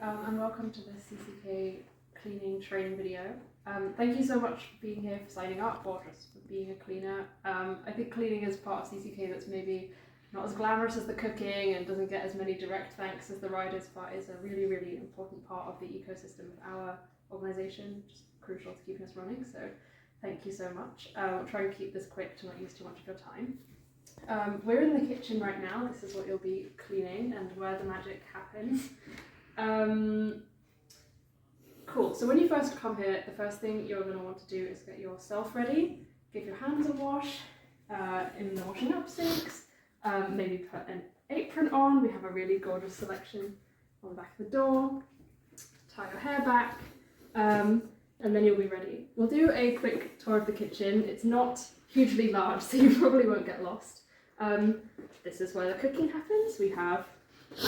And welcome to this CCK cleaning training video. Thank you so much for being here, for signing up, or just for being a cleaner. I think cleaning is part of CCK that's maybe not as glamorous as the cooking and doesn't get as many direct thanks as the riders, but is a really, really important part of the ecosystem of our organisation, just crucial to keeping us running. So thank you so much. I'll try and keep this quick to not use too much of your time. We're in the kitchen right now. This is what you'll be cleaning and where the magic happens. Cool, so when you first come here, the first thing you're going to want to do is get yourself ready, give your hands a wash in the washing up sinks, maybe put an apron on. We have a really gorgeous selection on the back of the door. Tie your hair back, and then you'll be ready. We'll do a quick tour of the kitchen. It's not hugely large, so you probably won't get lost. This is where the cooking happens. We have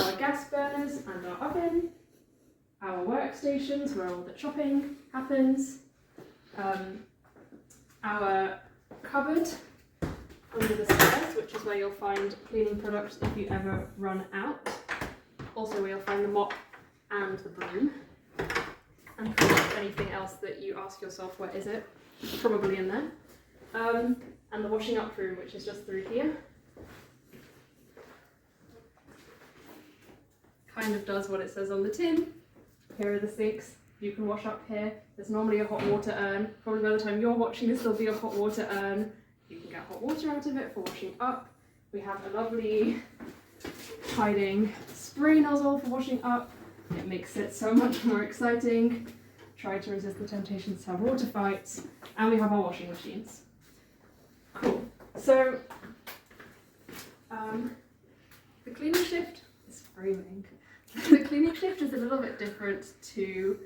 our gas burners and our oven, our workstations where all the chopping happens, our cupboard under the stairs, which is where you'll find cleaning products if you ever run out. Also where you'll find the mop and the broom. And pretty much anything else that you ask yourself, where is it? Probably in there. And the washing up room, which is just through here. Kind of does what it says on the tin. Here are the sinks. You can wash up here. There's normally a hot water urn. Probably by the time you're watching this, there'll be a hot water urn. You can get hot water out of it for washing up. We have a lovely hiding spray nozzle for washing up. It makes it so much more exciting. Try to resist the temptations to have water fights. And we have our washing machines. Cool. So, the cleaning shift is framing. The cleaning shift is a little bit different to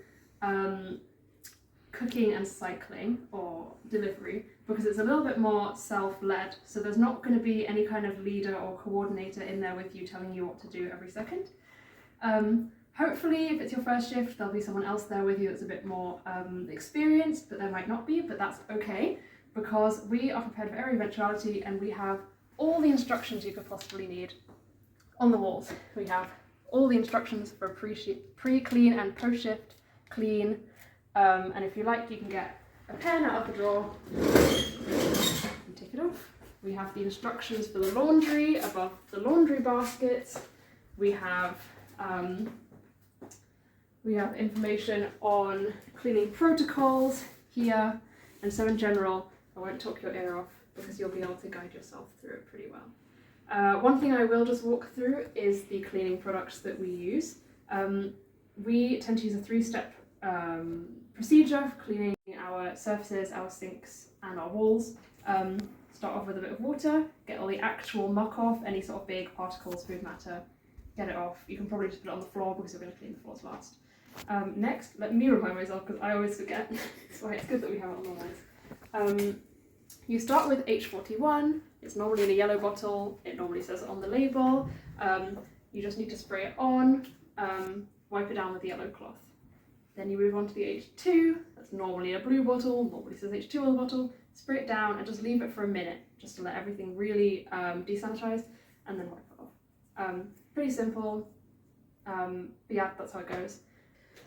cooking and cycling or delivery because it's a little bit more self-led. So there's not going to be any kind of leader or coordinator in there with you telling you what to do every second. Hopefully, if it's your first shift, there'll be someone else there with you that's a bit more experienced, but there might not be, but that's okay because we are prepared for every eventuality and we have all the instructions you could possibly need on the walls. We have all the instructions for pre-clean and post-shift clean, and if you like, you can get a pen out of the drawer and take it off. We have the instructions for the laundry above the laundry baskets. We have information on cleaning protocols here, and so in general, I won't talk your ear off because you'll be able to guide yourself through it pretty well. One thing I will just walk through is the cleaning products that we use. We tend to use a 3-step procedure for cleaning our surfaces, our sinks and our walls. Start off with a bit of water, get all the actual muck off, any sort of big particles, food matter, get it off. You can probably just put it on the floor because we're going to clean the floors last. Next, let me remind myself because I always forget. That's why it's good that we have it on the lines. You start with H41. It's normally in a yellow bottle. It normally says it on the label. You just need to spray it on, wipe it down with the yellow cloth. Then you move on to the H2. That's normally a blue bottle. Normally says H2 on the bottle. Spray it down and just leave it for a minute, just to let everything really desanitize, and then wipe it off. Pretty simple. But yeah, that's how it goes.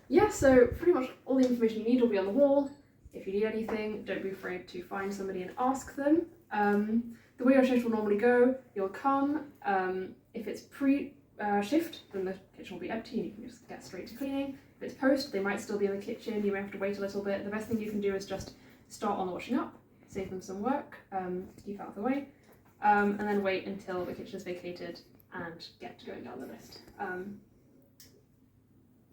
Yeah, so pretty much all the information you need will be on the wall. If you need anything, don't be afraid to find somebody and ask them. The way your shift will normally go, you'll come. If it's pre-shift, then the kitchen will be empty and you can just get straight to cleaning. If it's post, they might still be in the kitchen. You may have to wait a little bit. The best thing you can do is just start on the washing up, save them some work, keep out of the way, and then wait until the kitchen is vacated and get going down the list.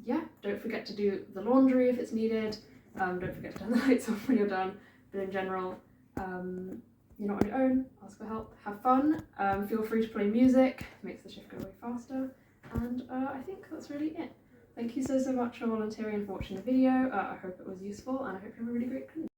Yeah, don't forget to do the laundry if it's needed. Don't forget to turn the lights off when you're done. But in general, you're not on your own. Ask for help. Have fun. Feel free to play music. Makes the shift go way faster. And I think that's really it. Thank you so much for volunteering and for watching the video. I hope it was useful and I hope you have a really great clean.